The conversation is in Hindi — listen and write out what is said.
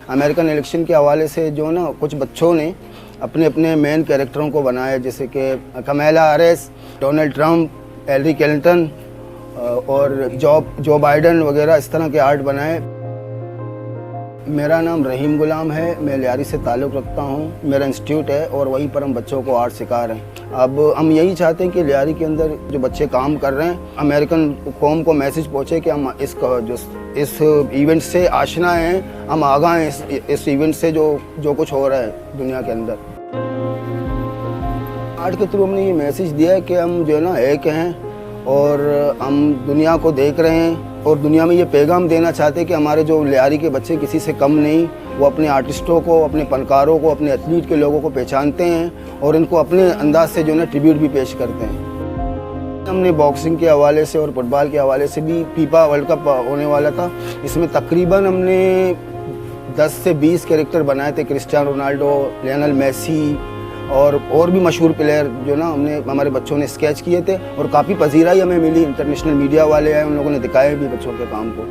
अमेरिकन इलेक्शन के हवाले से जो ना कुछ बच्चों ने अपने अपने मेन कैरेक्टरों को बनाया, जैसे कि Kamala Harris, Donald Trump, Hillary Clinton और जो बाइडन वगैरह, इस तरह के आर्ट बनाए। मेरा नाम रहीम गुलाम है, मैं लियारी से ताल्लुक़ रखता हूँ। मेरा इंस्टीट्यूट है और वहीं पर हम बच्चों को आर्ट सिखा रहे हैं। अब हम यही चाहते हैं कि लियारी के अंदर जो बच्चे काम कर रहे हैं, अमेरिकन कौम को मैसेज पहुँचे कि हम इस इवेंट से आशना हैं, हम आगाह हैं इस इवेंट से जो कुछ हो रहा है दुनिया के अंदर। आर्ट के थ्रू हमने ये मैसेज दिया है कि हम जो है ना एक हैं और हम दुनिया को देख रहे हैं और दुनिया में ये पैगाम देना चाहते हैं कि हमारे जो लियारी के बच्चे किसी से कम नहीं, वो अपने आर्टिस्टों को, अपने फनकारों को, अपने एथलीट के लोगों को पहचानते हैं और इनको अपने अंदाज से जो है ना ट्रिब्यूट भी पेश करते हैं। हमने बॉक्सिंग के हवाले से और फुटबॉल के हवाले से भी फीफा वर्ल्ड कप होने वाला था, इसमें तकरीबन हमने 10 से 20 कैरेक्टर बनाए थे। क्रिस्टियानो रोनाल्डो, लियोनेल मेसी और भी मशहूर प्लेयर जो ना हमारे बच्चों ने स्केच किए थे और काफ़ी पजीराई हमें मिली। इंटरनेशनल मीडिया वाले आए, उन लोगों ने दिखाया भी बच्चों के काम को।